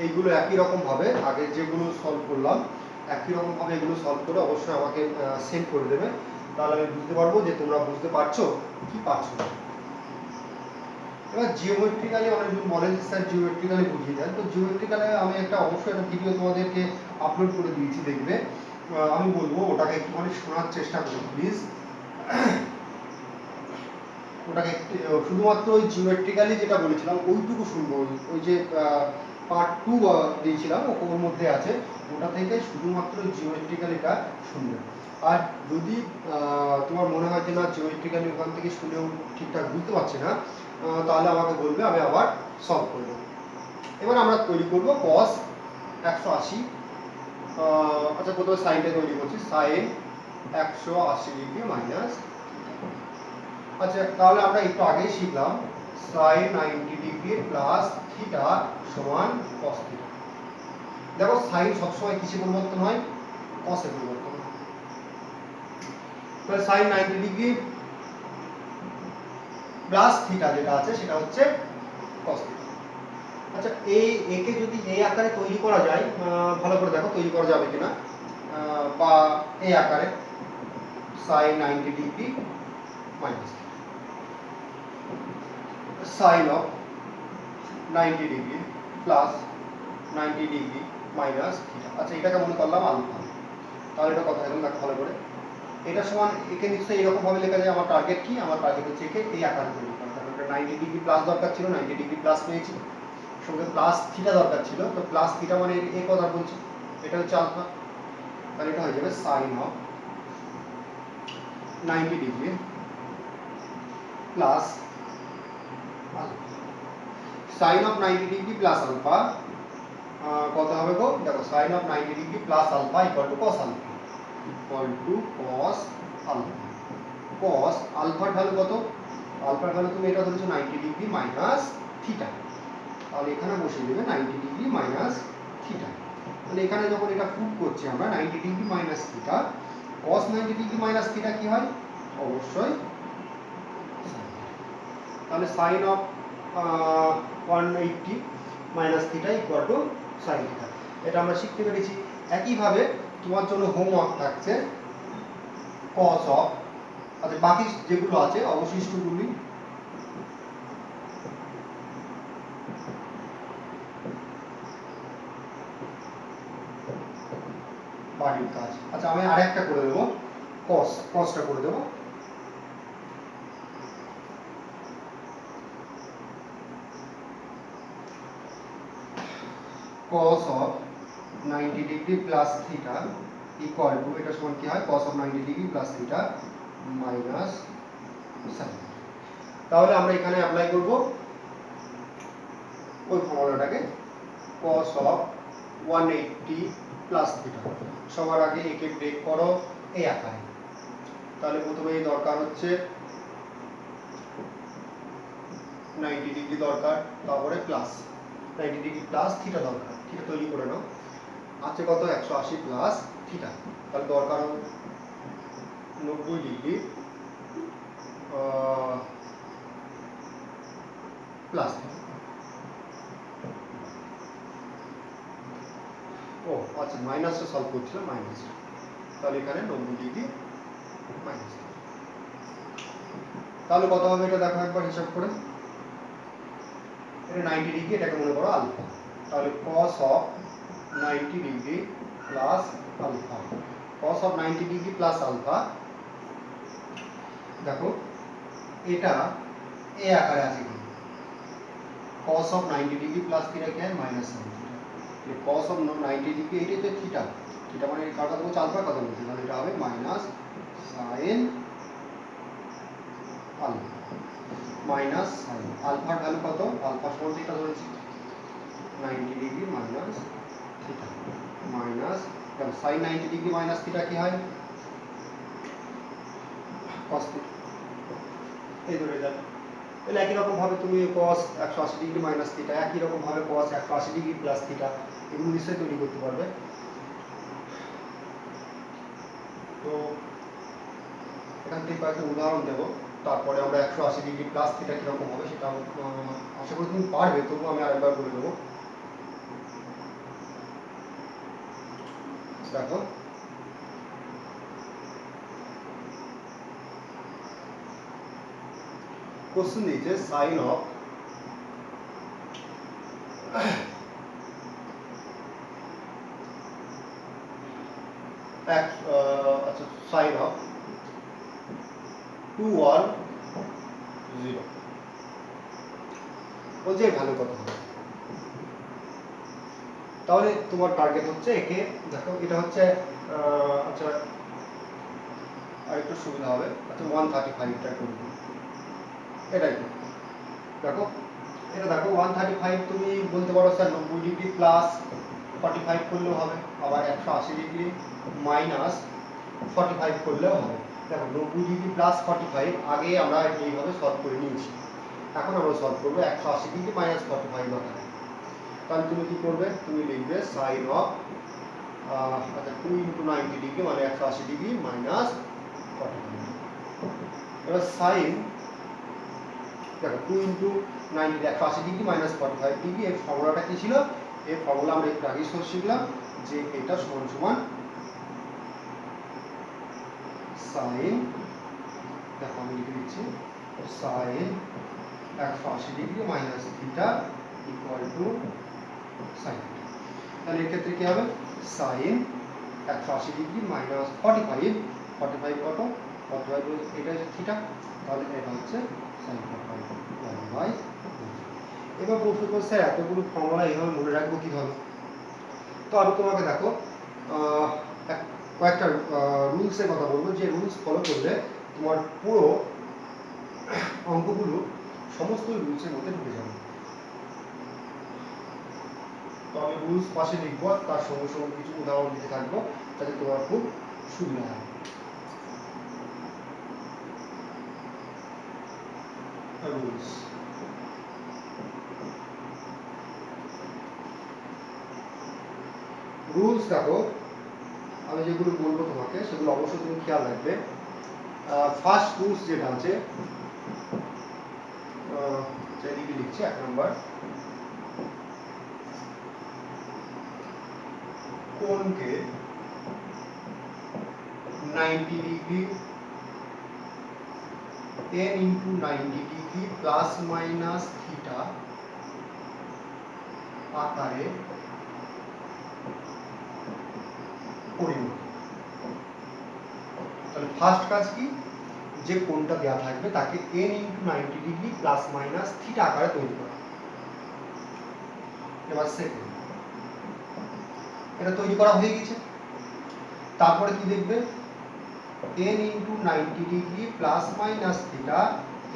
এইগুলো একই রকমভাবে আগে যেগুলো সলভ করলাম একই রকমভাবে এগুলো সলভ করে অবশ্যই আমাকে সেন্ড করে দেবে, তাহলে আমি বুঝতে পারবো যে তোমরা বুঝতে পারছো কি পারছো না। এবার জিওমেট্রিক্যালি অনেকজন বলেন যে স্যার জিওমেট্রিক্যালি বুঝিয়ে দেন, তো জিওমেট্রিক্যালে আমি অবশ্যই একটা ভিডিও তোমাদেরকে আপলোড করে দিয়েছি, দেখবে। আমি বলবো ওটাকে একটুখানি শোনার চেষ্টা করো প্লিজ। ওটাকে শুধুমাত্র ওই জিওমেট্রিক্যালি যেটা বলেছিলাম ওইটুকু শুনবো, ওই যে পার্ট 2 দিয়েছিলাম ওর মধ্যে আছে, ওটা থেকে শুধুমাত্র জিওমেট্রিক্যালিটা শুনবে। আর যদি তোমার মনে হয় যে না জিওমেট্রিক্যালি ওখান থেকে শুনেও ঠিকঠাক বুঝতে পারছি না, তাহলে আমাকে বলবে, আমি আবার সলভ করে দেবো। এবার আমরা তৈরি করবো cos 180, আচ্ছা প্রথমে সাইনটা তৈরি করছি, সাইন 180 ডিগ্রি মাইনাস, আচ্ছা তাহলে আমরা একটু আগেই শিখলাম sin 90 ডিগ্রি প্লাস থিটা সমান cos থিটা। দেখো সাইন সবসময় কিসে পরিবর্তন হয়? cos এ পরিবর্তন হয়। তাহলে sin 90 ডিগ্রি প্লাস থিটা যেটা আছে সেটা হচ্ছে cos থিটা। আচ্ছা একে যদি এই আকারে তৈরি করা যায়, ভালো করে দেখো তৈরি করা যাবে কিনা, বা এই আকারে sin 90 degree minus sin of 90 degree plus 90 degree minus theta. আচ্ছা এটাকে মনে করলাম আলফা, তাহলে এটা কথা এখন দেখো ভালো করে, এটা সমান একে নিশ্চয়ই এরকম ভাবে লেখা যায়। আমার টার্গেট কি? আমার টার্গেট হচ্ছে একে এই আকারে তৈরি করা। তাহলে এটা 90 ডিগ্রি প্লাস দরকার ছিল, 90 ডিগ্রি প্লাস পেয়েছি, সঙ্গে প্লাস থিটা দরকার ছিল, তো প্লাস থিটা মানে এই কথা বলছি, এটা হচ্ছে আলফা, তাহলে এটা হয়ে যাবে sine of 90 degree plus alpha. Sine of 90 degree plus alpha কত হবে গো? দেখো sine of 90 degree plus alpha equal to cos alpha, equal to cos alpha. cos আলফার ভ্যালু কত? আলফার ভ্যালু তুমি এটা ধরেছো 90 ডিগ্রি মাইনাস থিটা, তাহলে এখানে বসিয়ে দেবে 90 ডিগ্রি মাইনাস থিটা। তাহলে এখানে যখন এটা পুট করছি আমরা 90 degree minus theta, cos 90 degree minus theta কি হয়? অবশ্যই, তাহলে sine of 180 minus theta equal to sine theta. এটা আমরা শিখতে পেরেছি। একইভাবে তোমার জন্য হোমওয়ার্ক থাকছে cos অফ, আচ্ছা বাকি যেগুলো আছে অবশিষ্টগুলি বাড়ির কাজ। আচ্ছা আমি আরেকটা করে দেবো, cosটা করে দেবো, cos of 90 degree plus theta equal two, এটা সমান কি হয়? cos of 90 degree plus theta minus sine. তাহলে আমরা এখানে অ্যাপ্লাই করব ওই ফর্মুলাটাকে, cos অফ 180 প্লাস থিটা, সবার আগে একে ব্রেক করো এই আকারে। তাহলে প্রথমেই দরকার হচ্ছে 90 ডিগ্রি দরকার, তারপরে প্লাস 90 ডিগ্রি প্লাস থিটা দরকার, থিটা তৈরি করে নাও। আছে কত? 180 প্লাস থিটা, তাহলে দরকার 90 ডিগ্রি প্লাস থিটা। ও আচ্ছা মাইনাসটা সলভ করছিলাম, মাইনাস, তাহলে এখানে 90 ডিগ্রি মাইনাস, তাহলে কত হবে এটা দেখো একবার হিসাব করে। এটা 90 ডিগ্রি, এটাকে মনে করো আলফা, তাহলে cos of 90 degree plus alpha, cos of 90 degree plus alpha, দেখো এটা এই আকারে আছে কি, cos of 90 degree plus theta কি হয়? Minus sine theta. এই cos অফ 90 ডিগ্রি এটা হচ্ছে থিটা, থিটা মানে কার কথা বলছে? আলফার কথা বলছে, তাহলে এটা হবে minus sine alpha, minus sine আলফার ভ্যালু কত? আলফা সমান থিটা ধরেছি, 90 ডিগ্রি মাইনাস থিটা মাইনাস, তাহলে সাইন 90 ডিগ্রি মাইনাস থিটা কি হয়? cos থিটা, এই ধরে যাবে। তাহলে একই রকম ভাবে তুমি cos 180 ডিগ্রি মাইনাস থিটা, একই রকম ভাবে cos 180 ডিগ্রি প্লাস থিটা, এগুলো নিশ্চয়ই তৈরি করতে পারবে। তো এখান থেকে কয়েকটা উদাহরণ দেবো, তারপরে আমরা 180 ডিগ্রি প্লাস থিটা কিরকম হবে সেটা আশা করি তুমি পারবে, তবু আমি আরেকবার বলে দেবো। দেখো কোশ্চেন দিয়েছে সাইন অফ আচ্ছা সাইন অফ 2 1 0 বলছে ভ্যালু কত হবে। তাহলে তোমার টার্গেট হচ্ছে একে দেখো এটা হচ্ছে আচ্ছা আরেকটু সুবিধা হবে। আচ্ছা 135টা করব এটাই তো। দেখো এটা দেখো 135 তুমি বলতে পারো স্যার 90 ডিগ্রি প্লাস 45 করলেও হবে, আবার 180 ডিগ্রি মাইনাস 45 করলেও হবে। দেখো 90 ডিগ্রি প্লাস 45 আগে আমরা এইভাবে সলভ করে নিয়েছি, এখন আমরা সলভ করবো 180 ডিগ্রি মাইনাস 45 আকারে। তাহলে তুমি কি করবে, তুমি লিখবে সাইন অফ আচ্ছা 2 ইন্টু 90 ডিগ্রি মানে 180 ডিগ্রি মাইনাস 45। এবার সাইন দেখো 2 ইন্টু 90 180 ডিগ্রি মাইনাস 45 ডিগ্রি, এর ফর্মুলাটা কি ছিল? এই ফর্মুলা আমরা একটু আগে শিখলাম যে এটা সমান সমান সাইন, দেখো আমি লিখে দিচ্ছি sine 180 degree minus theta equal to sine. তাহলে এর ক্ষেত্রে কি হবে, সাইন 180 ডিগ্রি মাইনাস 45 কত 45 এটা হচ্ছে থিটা, তাহলে এটা হচ্ছে সাইন 45 বাই। এবার প্রশ্ন করছে স্যার এতগুলো ফর্মুলা এইভাবে মনে রাখবো কিভাবে? তো আমি তোমাকে দেখো কয়েকটা রুলসের কথা বলবো, যে রুলস ফলো করলে তোমার পুরো অঙ্কগুলো সমস্ত রুলসের মধ্যে ঢুকে যাবে। তো আমি রুলস পাশে লিখবো, তার সঙ্গে সঙ্গে কিছু উদাহরণ দিতে থাকবো যাতে তোমার খুব সুবিধা হয়। রুলস রুলস দেখো আমি যেগুলো বলবো তোমাকে সেগুলো অবশ্যই তুমি খেয়াল রাখবে। ফার্স্ট রুলস যেটা আছে চারিদিকে লিখছি 1 নম্বর, কোণকে 90 degree n into 90 degree plus minus theta আকারে পরিমাপ। তাহলে ফার্স্ট কাজ কি, যে কোণটা দেওয়া থাকবে তাকে n into 90 degree plus minus theta আকারে তৈরি করা। এবার সেকেন্ড, এটা তৈরি করা হয়ে গেছে, তারপরে কি দেখবে n into 90 degree plus minus theta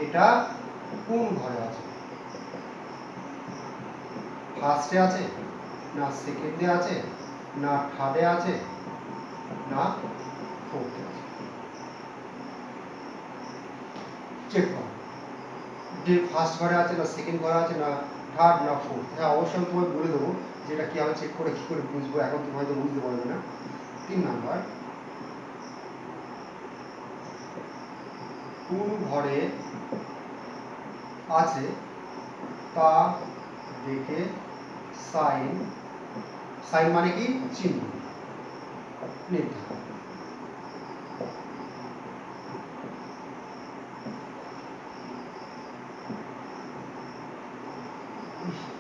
এটা কোন ঘরে আছে, ফার্স্টে আছে না সেকেন্ডে আছে না থার্ডে আছে না ফোর্থে আছে, চেক করো যে ফার্স্ট ঘরে আছে না সেকেন্ড ঘরে আছে না থার্ড না ফোর্থ। হ্যাঁ অবশ্যই আমি তোমায় বলে দেবো যে এটা কীভাবে চেক করে কী করে বুঝবো, এখন তুমি হয়তো বুঝতে পারবে না। 3 নাম্বার, কোন ঘরে আছে তা দেখে সাইন, সাইন মানে কি চিহ্ন নির্ধারণ।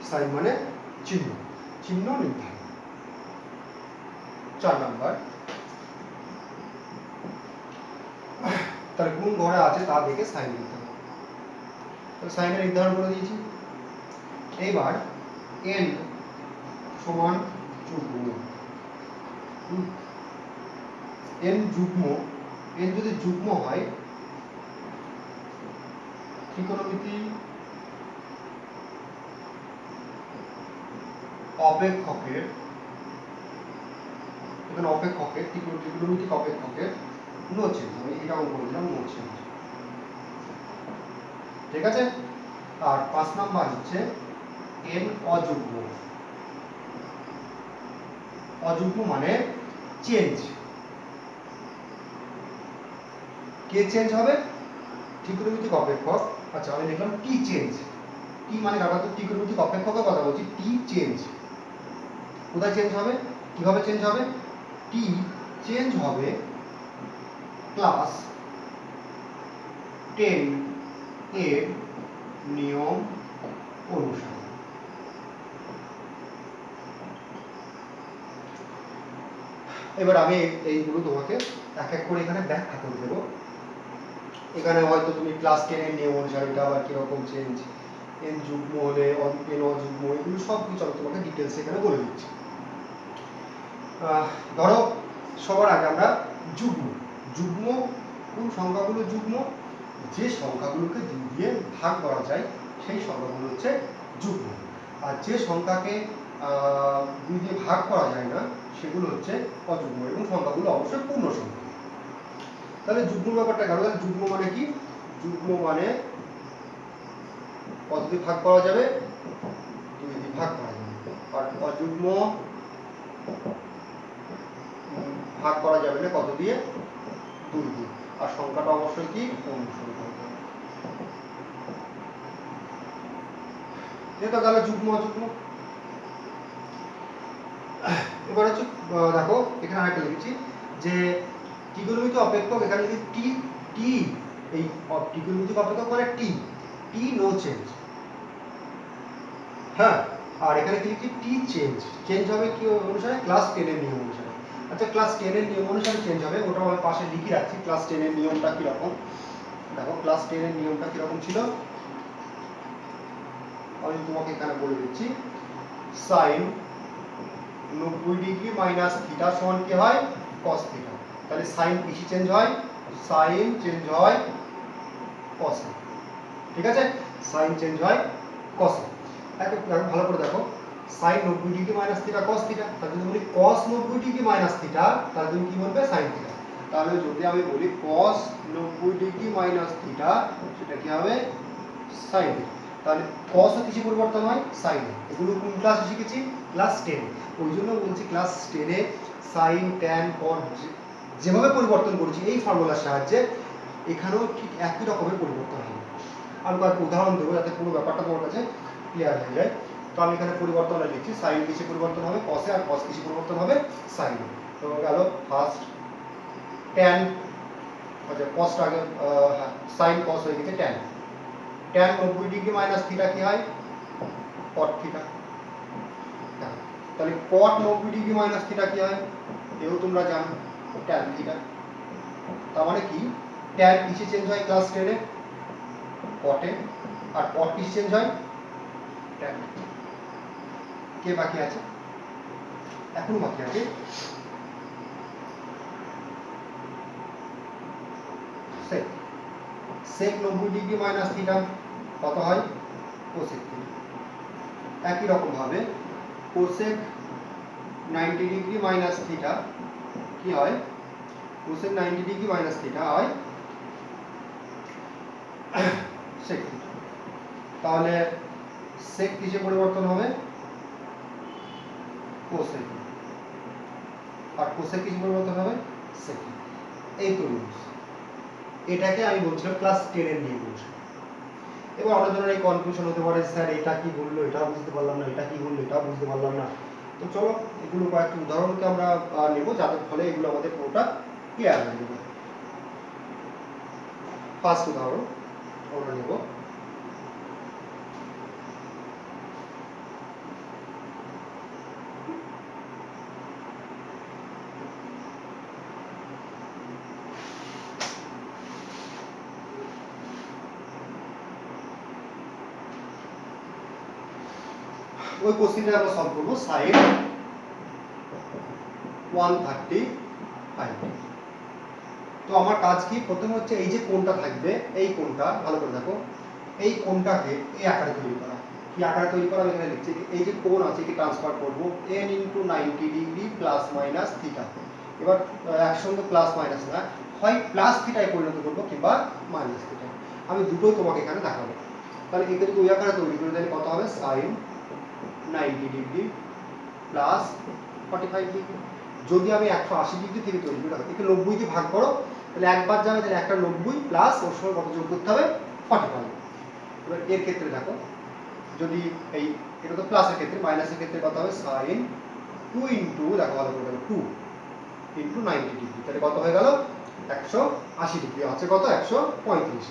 সাইন মানে চিহ্ন, চিহ্ন নির্ধারণ। 4 নাম্বার, তাহলে কোন ঘরে আছে তা দেখে সাইন নির্ধারণ, তো সাইনের নির্ধারণ করে দিয়েছি। এইবার n সমান যুগ্ম, n যুগ্ম, n যদি যুগ্ম হয় ত্রিকোণমিতি অপেক্ষকের, এখানে অপেক্ষকের ত্রিকোণমিতিক অপেক্ষকের নো চেঞ্জ, আমি এটা অঙ্ক করে দিলাম নো চেঞ্জ, ঠিক আছে। আর 5 নাম্বার হচ্ছে n অযুগ্ম, অযুগ্ম মানে চেঞ্জ, কে চেঞ্জ হবে, ত্রিকোণমিতিক অপেক্ষক। আচ্ছা আমি লিখলাম টি চেঞ্জ, টি মানে আমরা তো ত্রিকোণমিতিক অপেক্ষকের কথা বলছি, টি চেঞ্জ কোথায় চেঞ্জ হবে, কিভাবে চেঞ্জ হবে, টি চেঞ্জ হবে ক্লাস 10 এর নিয়ম অনুসারে। এবার আমি এইগুলো তোমাকে এক এক করে এখানে ব্যাখ্যা করে দেবো। এখানে হয়তো তুমি ক্লাস 10 এর নিয়ম অনুসারে এটা আবার কিরকম চেঞ্জ, এন যুগ্ম হলে এন অযুগ্ম, এগুলো সব কিছু আমি তোমাকে ডিটেলস এখানে বলে দিচ্ছি। ধরো সবার আগে আমরা যুগ্ম, যুগ্ম কোন সংখ্যাগুলো যুগ্ম, যে সংখ্যাগুলোকে 2 দিয়ে ভাগ করা যায় সেই সংখ্যাগুলো হচ্ছে যুগ্ম, আর যে সংখ্যাকে 2 দিয়ে ভাগ করা যায় না সেগুলো হচ্ছে অযুগ্ম, এবং সংখ্যাগুলো অবশ্যই পূর্ণ সংখ্যা। তাহলে যুগ্ম ব্যাপারটা গেল। যুগ্ম মানে কি? যুগ্ম মানে কত দিয়ে ভাগ করা যাবে? 2 দিয়ে ভাগ করা যাবে। আর অযুগ্ম ভাগ করা যাবে না কত দিয়ে? 2 দিয়ে। আর সংখ্যাটা অবশ্যই কি? পূর্ণ সংখ্যা। এটা গেল যুগ্ম অযুগ্ম। এবার হচ্ছে দেখো এখানে আরেকটা লিখেছি যে ত্রিকোণমিতি অপেক্ষক, এখানে লিখেছি টি, টি এই ত্রিকোণমিতি অপেক্ষক মানে টি, টি নো চেঞ্জ। হ্যাঁ, আর এখানে কি লিখছি? টি চেঞ্জ, চেঞ্জ হবে কি অনুসারে? ক্লাস 10 এর নিয়ম অনুসারে। আচ্ছা ক্লাস 10 এর নিয়ম অনুসারে চেঞ্জ হবে, ওটা আমি পাশে লিখে রাখছি। ক্লাস 10 এর নিয়মটা কি রকম দেখো, ক্লাস 10 এর নিয়মটা কি রকম ছিল আমি তোমাকে এখানে বলে দিচ্ছি। sin 90 ডিগ্রি মাইনাস থিটা সমান কি হয়? cos theta. তাহলে sin কিসে চেঞ্জ হয়? sin চেঞ্জ হয় cos এ। ঠিক আছে, sin চেঞ্জ হয় cos এ। এখন ভালো করে দেখো, sin 90 degree minus theta cos theta, তাহলে যদি বলি cos 90 ডিগ্রি মাইনাস থিটা, তাহলে তুমি কি বলবে? sin theta. তাহলে যদি আমি বলি cos 90 ডিগ্রি মাইনাস থিটা, সেটা কি হবে? sin theta. তাহলে cos ও কিসে পরিবর্তন হয়? sin এ। এগুলো কোন ক্লাসে শিখেছি? ক্লাস 10 এ। ওই জন্য বলছি ক্লাস 10 এ sin tan cos যেভাবে পরিবর্তন করেছি এই ফর্মুলার সাহায্যে, এখানেও ঠিক একই রকমের পরিবর্তন হবে। আমি কয়েকটা উদাহরণ দেবো যাতে পুরো ব্যাপারটা তোমার কাছে ক্লিয়ার হয়ে যায়। তো আমি এখানে পরিবর্তনটা লিখছি, sin কিসে পরিবর্তন হবে? cos এ, আর cos কিসে পরিবর্তন হবে? sin এ। তো গেল ফার্স্ট tan, আচ্ছা cos আগে sin cos হয়ে গেছে tan, tan 90 degree minus theta কি হয়? cot theta. তাহলে cot 90 ডিগ্রি মাইনাস থিটা কি হয়? এও তোমরা জানো, tan থিটা। তার মানে কি? tan কিসে চেঞ্জ হয় ক্লাস 10 এ? cot এ। আর cot কিসে চেঞ্জ হয়? tan। কে বাকি আছে? এখনো বাকি আছে sec। sec 90 degree minus theta কত হয়? cosec theta. একই রকম ভাবে cosec 90 ডিগ্রি মাইনাস থিটা কি হয়? cosec 90 ডিগ্রি মাইনাস থিটা হয় sec থিটা। তাহলে sec কিসে পরিবর্তন হবে? cosec। আর cosec কিসে পরিবর্তন হবে? sec। এই তো রুলস। এটাকে আমি বলছিলাম ক্লাস 10 এর নিয়ম অনুসারে। এবার অনেক ধরনের কনফিউশন হতে পারে, স্যার এটা কি বললো এটাও বুঝতে পারলাম না, এটা কি বললো এটাও বুঝতে পারলাম না। তো চলো এগুলো কয়েকটি উদাহরণকে আমরা নেব, যাদের ফলে এগুলো আমাদের পুরোটা ক্লিয়ার হয়ে যাবে। ফার্স্ট উদাহরণ আমরা নেব। ওই কোশ্চেনটা আমরা সলভ করব sin 135। তো আমার কাজ কি? প্রথমে হচ্ছে এই যে কোণটা থাকবে, এই কোণটা ভালো করে দেখো, এই কোণটাকে এই আকারে তৈরি করা। কি আকারে তৈরি করা? আমি এখানে লিখছি, এই যে কোণ আছে একে ট্রান্সফার করব n * 90 degree plus minus theta. এবার একসঙ্গে প্লাস মাইনাস না, হয় প্লাস থিটায় পরিণত করব কিংবা মাইনাস থিটা। আমি দুটোই তোমাকে এখানে দেখাবো। তাহলে একে যদি ওই আকারে তৈরি করি তাহলে কত হবে? sin 90 degree plus 45 degree. যদি আমি 180 ডিগ্রি থেকে তৈরি করি, একে 90 দিয়ে ভাগ করো, তাহলে একবার যাবে, তাহলে একটা 90 প্লাস ওর সঙ্গে কত যোগ করতে হবে? 45। এবার এর ক্ষেত্রে দেখো, যদি এই এটা তো প্লাসের ক্ষেত্রে, মাইনাসের ক্ষেত্রে কত হবে? sin 2 * দেখো ভালো করে 2 ইন্টু 90 ডিগ্রি, তাহলে কত হয়ে গেল 180 ডিগ্রি, আছে কত 135,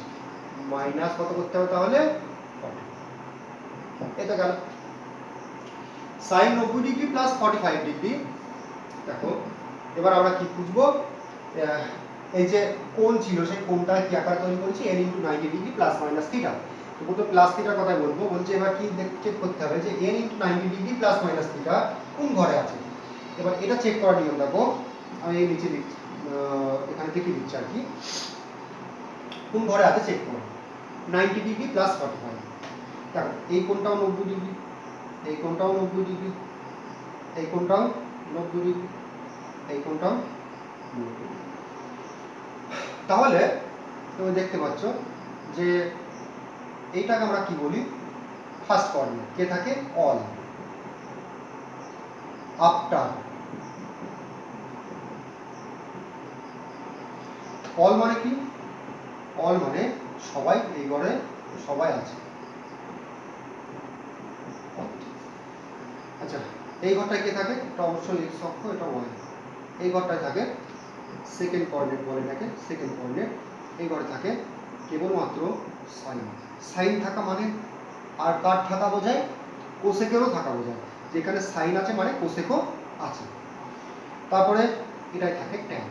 মাইনাস কত করতে হবে তাহলে 40, এটা গেল। সাইন 90 ডিগ্রি প্লাস 45 ডিগ্রি, দেখো এবার আমরা কি খুঁজবো, এই যে কোণ ছিল সেই কোণটা কি আকার তৈরি করেছি n into 90 degree plus minus theta, তো প্রথমে প্লাস থিটার কথাই বলবো, বলছে এবার কি চেক করতে হবে যে n into 90 degree plus minus theta কোন ঘরে আছে। এবার এটা চেক করার নিয়ম দেখো, আমি এই নিচে লিখছি, এখানে থেকে লিখছি আর কি, কোন ঘরে আছে চেক করো, 90 ডিগ্রি প্লাস 45, দেখো এই কোণটাও 90 ডিগ্রি, এই কোণটাও 90 ডিগ্রি, এই কোণটাও 90 ডিগ্রি, এই কোণটাও 90 ডিগ্রি। তাহলে তুমি দেখতে পাচ্ছ যে এইটাকে আমরা কি বলি, ফার্স্ট কোঅর্ডিনেট, কে থাকে অল, আফটার, অল মানে কি, অল মানে সবাই এই ঘরে সবাই আছে। আচ্ছা এই ঘরটায় কে থাকে, এটা অবশ্যই এক্স অক্ষ, এটা ওয়াই, এই ঘরটায় থাকে সেকেন্ড কোঅর্ডিনেট বলে এটাকে, সেকেন্ড কোঅর্ডিনেট, এই ঘরে থাকে কেবলমাত্র সাইন, সাইন থাকা মানে আর কার থাকা বোঝায়, কোসেকেরও থাকা বোঝায়, যেখানে সাইন আছে মানে কোসেকও আছে। তারপরে এটাই থাকে ট্যান,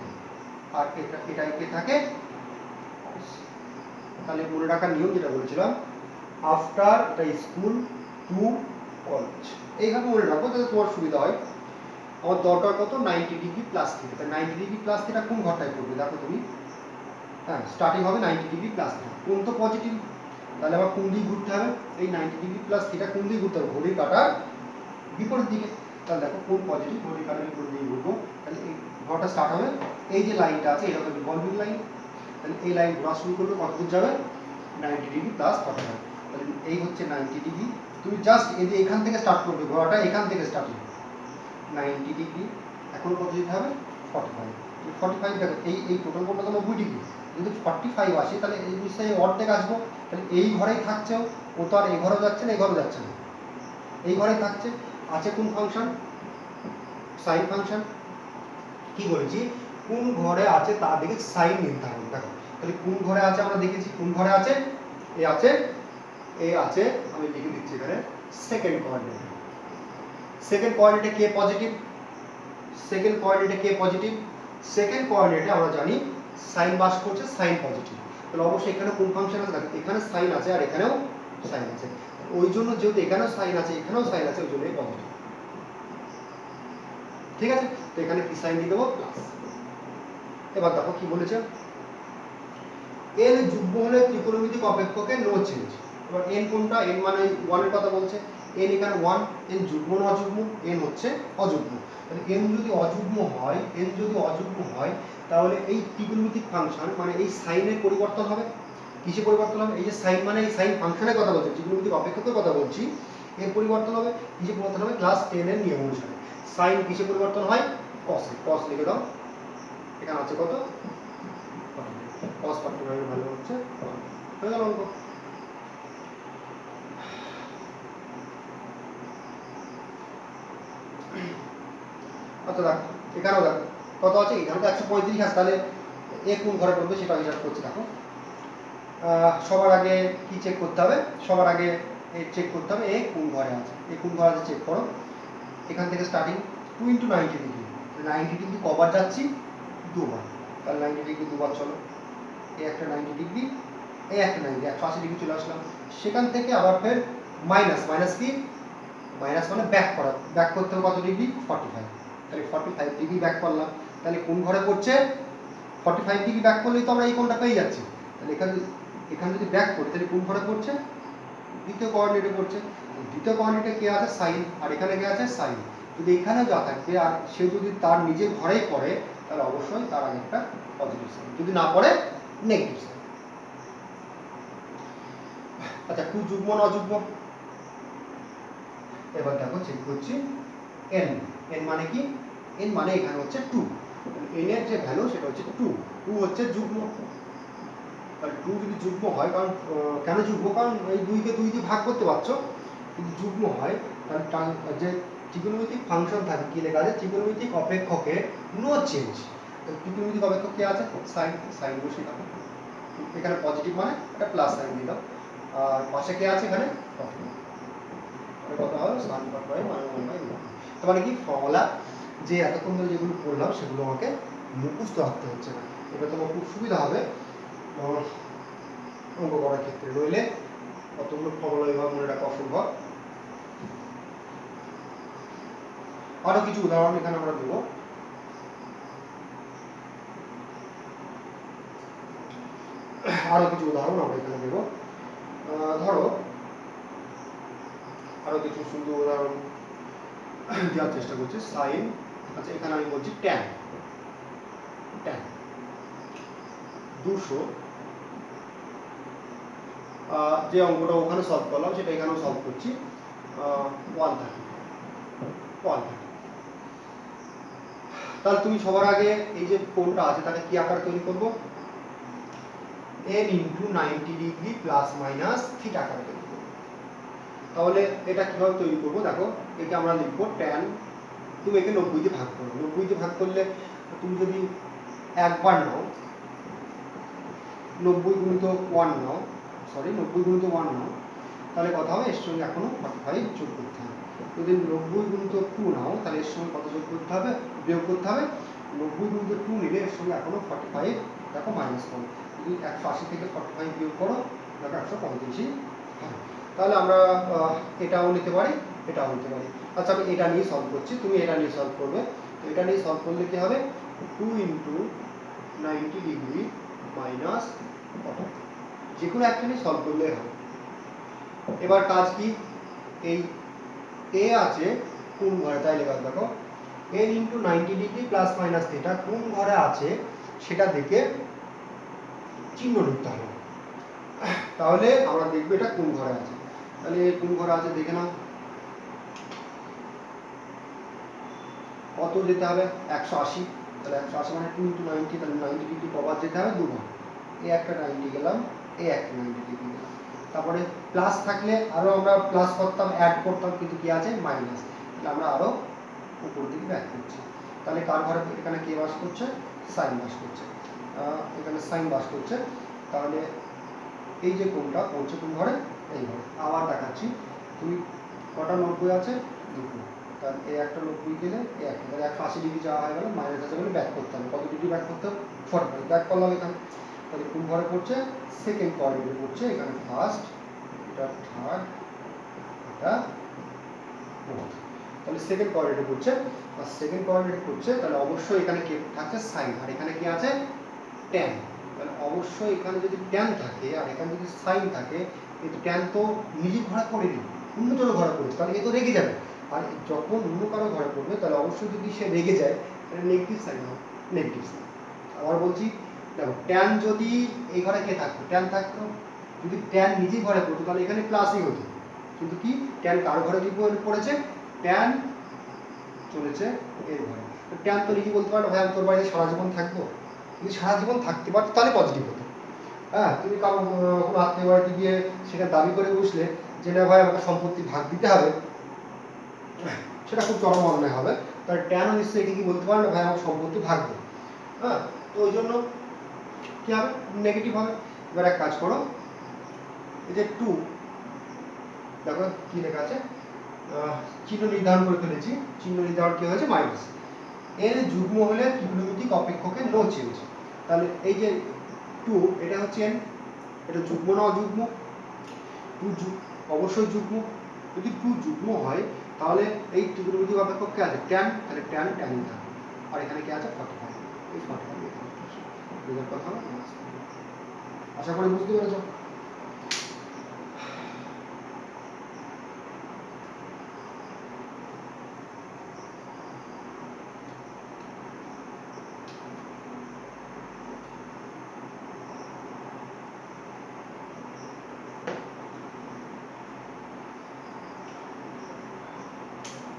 আর এটাই কে থাকে কস। তাহলে মনে রাখার নিয়ম যেটা বলেছিলাম, আফটার এটা স্কুল টু কলেজ, এইভাবে মনে রাখবো যাতে তোমার সুবিধা হয়। আমার দরকার কত 90 ডিগ্রি প্লাস থিটা, তাই 90 ডিগ্রি প্লাস থিটা কোন ঘরটায় করবে দেখো তুমি, হ্যাঁ স্টার্টিং হবে 90 ডিগ্রি প্লাস থিটা, কোন তো পজিটিভ, তাহলে আবার কোন দিকে ঘুরতে হবে, এই 90 ডিগ্রি প্লাস থিটা কোন দিকে ঘুরতে হবে, ঘড়ির কাঁটার বিপরীত দিকে। তাহলে দেখো কোন পজিটিভ, ঘড়ির কাঁটার বিপরীত দিকে ঘুরবো, তাহলে এই ঘরটা স্টার্ট হবে, এই যে লাইনটা আছে এটা হলো রিভলভিং লাইন, তাহলে এই লাইন ঘোরা শুরু করবে কত দূর যাবে 90 ডিগ্রি প্লাস 45, তাহলে এই হচ্ছে 90 ডিগ্রি, তুমি জাস্ট এই যে এখান থেকে স্টার্ট করবে, ঘোরাটা এখান থেকে স্টার্ট হবে 90 ডিগ্রি, এখন কত যেতে হবে 45, 45 দেখো এই টোটাল কোণটা তো 90 ডিগ্রি, যদি 45 আসে তাহলে এই বিষয়ে অর্ধেক আসবো, তাহলে এই ঘরেই থাকছে, ও তো আর এই ঘরেও যাচ্ছে না এই ঘরেও যাচ্ছে না, এই ঘরেই থাকছে, আছে কোন ফাংশন, সাইন ফাংশন, কি বলেছি কোন ঘরে আছে তা দেখে সাইন নির্ধারণ, দেখো তাহলে কোন ঘরে আছে আমরা দেখেছি, কোন ঘরে আছে, এ আছে, এ আছে, আমি লিখে দিচ্ছি এখানে সেকেন্ড কোঅর্ডিনেট, সেকেন্ড কোঅর্ডিনেটে কে পজিটিভ, সেকেন্ড কোঅর্ডিনেটে কে পজিটিভ, সেকেন্ড কোঅর্ডিনেটে আমরা জানি সাইন বাস করছে, সাইন পজিটিভ, তাহলে অবশ্যই এখানে কোন ফাংশন আছে দেখো, এখানে সাইন আছে আর এখানেও সাইন আছে, ওই জন্য যেহেতু এখানেও সাইন আছে এখানেও সাইন আছে ওই জন্য পজিটিভ, ঠিক আছে, তো এখানে কি সাইন দিয়ে দেবো প্লাস। এবার দেখো কি বলেছে, এন যুগ্ম হলে ত্রিকোণমিতিক অপেক্ষকের নো চেঞ্জ, এবার এন কোনটা, এন মানে 1 এর কথা বলছে, এন এখানে 1, এন যুগ্ম না অযুগ্ম, এন হচ্ছে অযুগ্ম, তাহলে এন যদি অযুগ্ম হয়, এন যদি অযুগ্ম হয় তাহলে এই ত্রিকোণমিতিক ফাংশন মানে এই সাইনের পরিবর্তন হবে, কিসে পরিবর্তন হবে, এই যে সাইন মানে এই সাইন ফাংশনের কথা বলছি, ত্রিকোণমিতিক অপেক্ষকের কথা বলছি, এর পরিবর্তন হবে, কিসে পরিবর্তন হবে, ক্লাস 10 এর নিয়ম অনুসারে সাইন কিসে পরিবর্তন হয় কসে, কস লিখে দাও, এখানে আছে কত cos 45 ভালো হচ্ছে হয়ে গেল অঙ্ক। আচ্ছা দেখো এখানেও দেখো কত আছে, এখানে তো 135 আছে, তাহলে এ কোন ঘরে পড়বে সেটা হিসাব করছি। দেখো সবার আগে কি চেক করতে হবে, সবার আগে চেক করতে হবে এ কোন ঘরে আছে, এ কোন ঘরে আছে চেক করো, এখান থেকে স্টার্টিং 2 ইন্টু 90 ডিগ্রি, 90 ডিগ্রি কবার যাচ্ছি দুবার, তাহলে 90 ডিগ্রি দুবার চলো, এই একটা 90 ডিগ্রি, এই একটা 90, 180 ডিগ্রি চলে আসলাম, সেখান থেকে আবার ফের মাইনাস, মাইনাস কি মাইনাস মানে ব্যাক করা, ব্যাক করতে হবে কত ডিগ্রি 45, তাহলে 45 ডিগ্রি ব্যাক করলাম, তাহলে কোন ঘরে পড়ছে 45 ডিগ্রি ব্যাক করলেই তো আমরা এই কোণটা পেয়ে যাচ্ছি, তাহলে এখানে যদি ব্যাক করি তাহলে কোন ঘরে পড়ছে দ্বিতীয় কোঅর্ডিনেটে পড়ছে, দ্বিতীয় কোঅর্ডিনেটে কে আছে সাইন, আর এখানে কে আছে সাইন, যদি এখানেও যা থাকবে আর সে যদি তার নিজের ঘরেই পড়ে তাহলে অবশ্যই তার আগে একটা পজিটিভ সাইন, যদি না পড়ে নেগেটিভ সাইন। আচ্ছা টু যুগ্ম না অযুগ্ম, এবার দেখো চেক করছি n, n মানে কি, n মানে এখানে হচ্ছে 2, n এর যে ভ্যালু সেটা হচ্ছে 2, 2 হচ্ছে যুগ্ম, তাহলে 2 যদি যুগ্ম হয়, কারণ কেন যুগ্ম, কারণ এই 2 কে 2 দিয়ে ভাগ করতে পারছো, যদি যুগ্ম হয় তাহলে যে ত্রিকোণমিতিক ফাংশন থাকে কি লেখা আছে, ত্রিকোণমিতিক অপেক্ষকে নো চেঞ্জ। ত্রিকোণমিতিক অপেক্ষক কি আছে, সাইন, সাইন বসিয়ে দাও, এখানে পজিটিভ মানে একটা প্লাস সাইন দিলাম, আর পাশে কি আছে এখানে কট, কত হবে সাইন কট বাই মানে 1/√। তার মানে কি ফর্মুলা যে এতক্ষণ ধরে যেগুলো পড়লাম সেগুলো আমাকে মুখস্থ রাখতে হচ্ছে না, এটা তোমার খুব সুবিধা হবে অঙ্ক করার ক্ষেত্রে, নইলে কতগুলো ফর্মুলা এভাবে মনে রাখা অসম্ভব। আরো কিছু উদাহরণ এখানে আমরা দেবো। আরো কিছু উদাহরণ আমরা এখানে দেবো, ধরো আরো কিছু সুন্দর উদাহরণ দেওয়ার চেষ্টা করছি। সাইন, আচ্ছা এখানে আমি বলছি ট্যান, ট্যান 200, যে অঙ্কটা ওখানে সলভ করলাম সেটা এখানেও সলভ করছি, 130, 130। তাহলে তুমি সবার আগে এই যে কোণটা আছে তাকে কি আকার তৈরি করবো, n into 90 degree plus minus theta আকার তৈরি করবো। তাহলে এটা কিভাবে তৈরি করবো, দেখো একে আমরা লিখবো ট্যান, তুমি একে 90 দিয়ে ভাগ করো, 90 দিয়ে ভাগ করলে তুমি যদি একবার নাও 90 গুণিত 1 নাও, সরি 90 গুণিত 1 নাও, তাহলে কত হবে, এর সঙ্গে এখনো 45 যোগ করতে হবে। যদি 90 গুণিত 2 নাও তাহলে এর সঙ্গে কত যোগ করতে হবে, বিয়োগ করতে হবে। 90 গুণিত 2 নিলে এর সঙ্গে এখনো 45 দেখো মাইনাস করো, যদি 180 থেকে 45 বিয়োগ করো দেখো 135 হবে। তাহলে আমরা এটাও নিতে পারি, এটাও নিতে পারি। আচ্ছা আমি এটা নিয়ে সলভ করছি, তুমি এটা নিয়ে সলভ করবে। এটা নিয়ে সলভ করলে কি হবে, 2 ইন্টু 90 ডিগ্রি মাইনাস 45, যে কোনো একটা নিয়ে সলভ করলে হবে। এবার কাজ কি, এই এ আছে কোন ঘরে, তাই লেখা দেখো n into 90 degree plus minus theta কোন ঘরে আছে সেটা দেখে চিহ্ন লিখতে হবে। তাহলে আমরা দেখবো এটা কোন ঘরে আছে, তাহলে কোন ঘরে আছে দেখে নাও, কত যেতে হবে 180, তাহলে 180 মানে 2 ইন্টু 90, তাহলে 90 ডিগ্রি কভার যেতে হবে দুবার, এই একটা 90 গেলাম, এই একটা 90 ডিগ্রি গেলাম। তারপরে প্লাস থাকলে আরো আমরা প্লাস করতাম, অ্যাড করতাম, কিন্তু কি আছে মাইনাস, তাহলে আমরা আরো উপর দিকে ব্যাক করছি। তাহলে কার ঘরে এখানে কে বাস করছে, সাইন বাস করছে, এখানে সাইন বাস করছে। তাহলে এই যে কোণটা পড়ছে কোন ঘরে, এই ঘরে। আবার দেখাচ্ছি, তুমি কটা 90 আছে, দুটো, তাহলে এই একটা 90 গেলে এই একটা, তাহলে 180 ডিগ্রি যাওয়া হয়ে গেল, মাইনাস আছে বলে ব্যাক করতে হবে, কত ডিগ্রি ব্যাক করতে হবে 45, ব্যাক করলাম এখানে। তাহলে কোন ঘরে পড়ছে, সেকেন্ড কোয়াড্রেন্টে পড়ছে, এখানে ফার্স্ট, এটা থার্ড, এটা ফোর্থ, তাহলে সেকেন্ড কোয়াড্রেন্টে পড়ছে। আর সেকেন্ড কোয়াড্রেন্টে পড়ছে তাহলে অবশ্যই এখানে কি থাকছে, সাইন, আর এখানে কি আছে ট্যান। তাহলে অবশ্যই এখানে যদি ট্যান থাকে আর এখানে যদি সাইন থাকে, কিন্তু ট্যান তো নিজে ঘরে পড়েনি, অন্য কারো ঘরে পড়েছে, তাহলে এ তো রেগে যাবে। আর যখন অন্য কারো ঘরে পড়বে তাহলে অবশ্যই যদি সে রেগে যায় তাহলে নেগেটিভ সাইন হবে, নেগেটিভ সাইন। আবার বলছি দেখো, ট্যান যদি এই ঘরে কে থাকতো, ট্যান থাকতো, যদি ট্যান নিজে ঘরে পড়তো তাহলে এখানে প্লাসই হতো, কিন্তু কি ট্যান কার ঘরে পড়েছে, ট্যান চলেছে এর ঘরে। ট্যান তো নিজে বলতে পারো ভাই আমি তোর বাড়িতে সারা জীবন থাকবো, যদি সারা জীবন থাকতে পারতো তাহলে পজিটিভ হতো। হ্যাঁ, তুমি কারো কোনো আত্মীয় বাড়িতে গিয়ে সেটা দাবি করে বসলে যে না ভাই আমাকে সম্পত্তি ভাগ দিতে হবে, সেটা খুব চরম অন্যায় হবে। তাহলে ট্যানও নিশ্চয়ই কি বলতে পারে না ভাই আমার সম্পত্তি ভাগ দেবে। হ্যাঁ, তো ওই জন্য কি হবে, নেগেটিভ হবে। এবার এক কাজ করো, এই যে 2 দেখো কি লেখা আছে, চিহ্ন নির্ধারণ করে ফেলেছি, চিহ্ন নির্ধারণ কি হয়েছে মাইনাস, এর যুগ্ম হলে ত্রিকোণমিতিক অপেক্ষকে নো চেঞ্জ। তাহলে এই যে 2 এটা হচ্ছে n, এটা যুগ্ম না অযুগ্ম, 2 অবশ্যই যুগ্ম, যদি 2 যুগ্ম হয় তাহলে এই ত্রিকোণমিতিক অপেক্ষক কে আছে tan, তাহলে tan tan ই থাকবে, আর এখানে কি আছে 45, এই 45 এখানে বুঝার কথা না, আশা করি বুঝতে পেরেছো।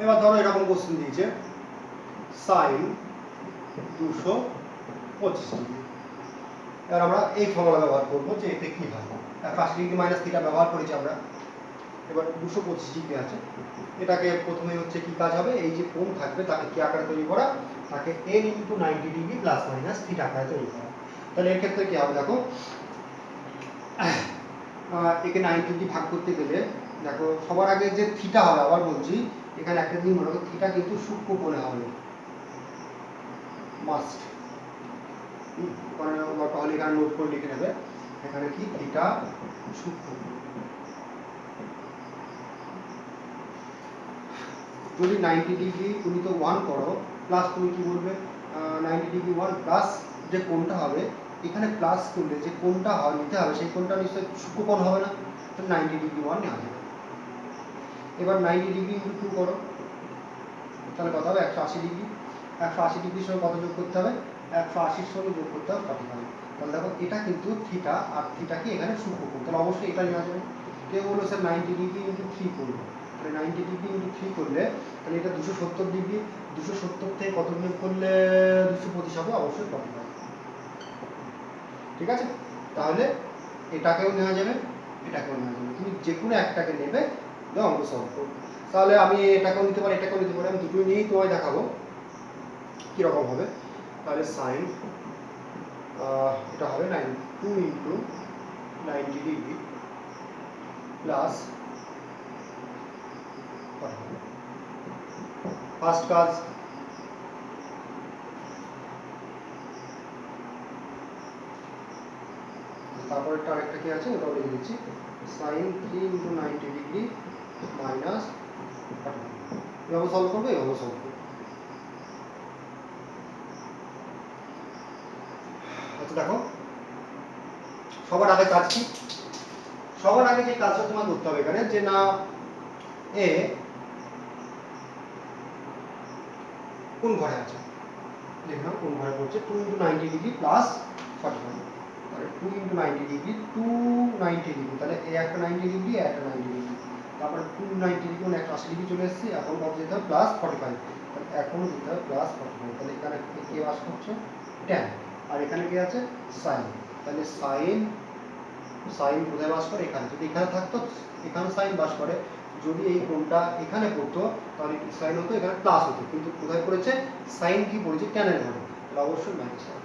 এবার ধরো এরকম কোশ্চেন দিয়েছে, সাইন 225 ডিগ্রি। এবার আমরা এই ফর্মুলা ব্যবহার করবো যে এতে কি হয়, 180 ডিগ্রি মাইনাস থিটা ব্যবহার করেছি আমরা, এবার 225 ডিগ্রি আছে, এটাকে প্রথমে হচ্ছে কি কাজ হবে, এই যে কোণ থাকবে তাকে কি আকারে তৈরি করা, তাকে n into 90 degree plus minus theta আকারে তৈরি করা। তাহলে এর ক্ষেত্রে কি হবে দেখো, একে 90 ডিগ্রি ভাগ করতে গেলে দেখো সবার আগে যে থিটা হবে, আবার বলছি এখানে একটা জিনিস মনে রাখো, থিটা কিন্তু সূক্ষ্ম কোণে হবে, মাস্ট। তাহলে এখানে নোট করে লিখে নেবে, এখানে কি থিটা সূক্ষ্ম। যদি 90 ডিগ্রি তুমি তো 1 করো, প্লাস তুমি কি বলবে, 90 ডিগ্রি 1 প্লাস যে কোণটা হবে, এখানে প্লাস করলে যে কোণটা হয় নিতে হবে, সেই কোণটা নিশ্চয়ই সূক্ষ্ম কোণ হবে না, তো 90 ডিগ্রি 1 নেওয়া যাবে। এবার 90 ডিগ্রি ইন্টু 2 করো, তাহলে কত হবে 180 ডিগ্রি। 180 ডিগ্রির সঙ্গে কত যোগ করতে হবে, 180-র সঙ্গে যোগ করতে হবে 45। তাহলে দেখো এটা কিন্তু থিটা, আর থিটা কি এখানে সূক্ষ্ম কোণ, তাহলে অবশ্যই এটা নেওয়া যাবে। কেউ বললো স্যার 90 ডিগ্রি ইন্টু 3 করবো, তাহলে 90 ডিগ্রি ইন্টু 3 করলে তাহলে এটা 270 ডিগ্রি, 270 থেকে কত বিয়োগ করলে 225 হবে, অবশ্যই 45। ঠিক আছে, তাহলে এটাকেও নেওয়া যাবে, এটাকেও নেওয়া যাবে, তুমি যে কোনো একটাকে নেবে, অঙ্ক সলভ করবে। তাহলে আমি এটাকেও নিতে পারি, এটাকেও নিতে পারি, আমি দুটোই নিয়েই তোমায় দেখাবো কীরকম হবে। তাহলে সাইন এটা হবে 2 ইন্টু 90 ডিগ্রি প্লাস, ফার্স্ট কাজ তারপরে আরেকটা কি আছে ওটাও লিখে দিচ্ছি, সাইন 3 ইন্টু 90 ডিগ্রি মাইনাস, এভাবে সলভ করবে, এভাবে সলভ করবে। আচ্ছা দেখো, সবার আগে কাজ কি, সবার আগে যে কাজটা তোমার করতে হবে এখানে, যে না এ কোন ঘরে আছে, দেখলাম কোন ঘরে পড়ছে, 2 ইন্টু 90 ডিগ্রি প্লাস 45, তাহলে 2 ইন্টু 90 ডিগ্রি 290 ডিগ্রি, তাহলে এ একটা 90 ডিগ্রি, এ একটা 90 ডিগ্রি, তারপরে 290 ডিগ্রি মানে 180 ডিগ্রি চলে এসেছে, এখন কত যেতে হবে প্লাস 45, তাহলে এখনও যেতে হবে প্লাস 45, তাহলে এখানে কে বাস করছে ট্যান, আর এখানে কি আছে সাইন, তাহলে সাইন, সাইন কোথায় বাস করে, এখানে, যদি এখানে থাকতো এখানে সাইন বাস করে, যদি এই কোণটা এখানে পড়তো তাহলে কি সাইন হতো, এখানে প্লাস হতো, কিন্তু কোথায় পড়েছে সাইন কি পড়েছে ট্যানের ঘরে, তাহলে অবশ্যই মাইনাস হবে।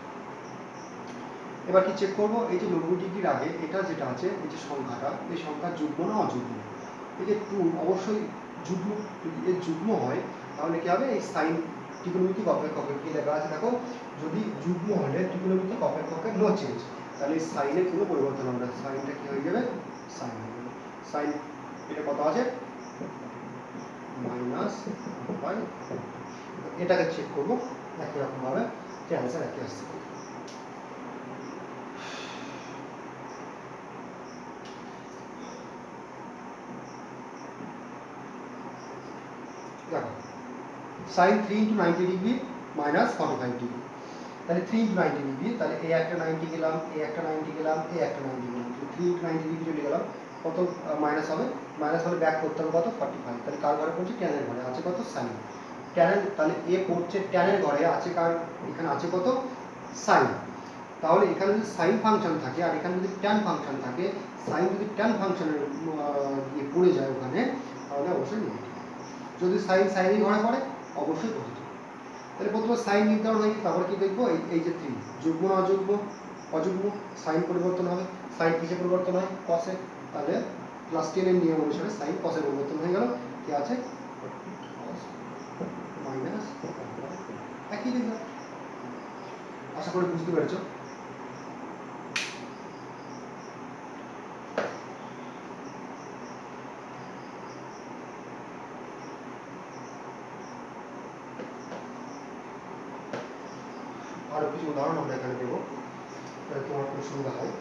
এবার কি চেক করবো, এই যে 90 ডিগ্রির আগে এটা যেটা আছে, এই যে সংখ্যাটা, এই সংখ্যা যুগ্ম না অযুগ্ম, এই যে 2 অবশ্যই যুগ্ম, যদি এর যুগ্ম হয় তাহলে কি হবে, এই সাইন ত্রিকোণমিতিক অপেক্ষকের কি লেখা আছে দেখো, যদি যুগ্ম হলে ত্রিকোণমিতিক অপেক্ষকের নো চেঞ্জ, তাহলে এই সাইনের কোনো পরিবর্তন হবে না, সাইনটা কি হয়ে যাবে, সাইন হয়ে যাবে, সাইন এটা কত আছে মাইনাস 5, এটাকে চেক করবো একই রকম ভাবে, যে অ্যান্সার একই আসছে। দেখো sine 3 into 90 degree minus 45 degree, তাহলে 3 ইন্টু 90 ডিগ্রি, তাহলে এ একটা 90 গেলাম, এ একটা 90 গেলাম, এ একটা 90 গেলাম, 3 ইন্টু 90 ডিগ্রি চলে গেলাম, কত মাইনাস হবে, মাইনাস হলে ব্যাক করতে হবে কত 45, তাহলে কার ঘরে পড়ছে ট্যানের ঘরে, আছে কত সাইন, ট্যানের, তাহলে এ পড়ছে ট্যানের ঘরে, আছে কার, এখানে আছে কত সাইন, তাহলে এখানে যদি সাইন ফাংশন থাকে আর এখানে যদি ট্যান ফাংশন থাকে, সাইন যদি ট্যান ফাংশনের পড়ে যায় ওখানে, তাহলে অবশ্যই নেগেটিভ, যদি সাইন সাইনের ঘরে পড়ে অবশ্যই পজিটিভ। তাহলে প্রথমে সাইন নির্ধারণ হয়ে গেছে, তারপর কি দেখবো, এই যে 3 যুগ্ম না অযুগ্ম, অযুগ্ম, সাইন পরিবর্তন হবে, সাইন কিসে পরিবর্তন হয় কসে, তাহলে ক্লাস 10 এর নিয়ম অনুসারে সাইন কসে পরিবর্তন হয়ে গেল, কি আছে মাইনাস, একই রেজাল্ট। আশা করি বুঝতে পেরেছো। আরো কিছু উদাহরণ আমরা এখানে দেবো, তোমার খুব সুবিধা হয়।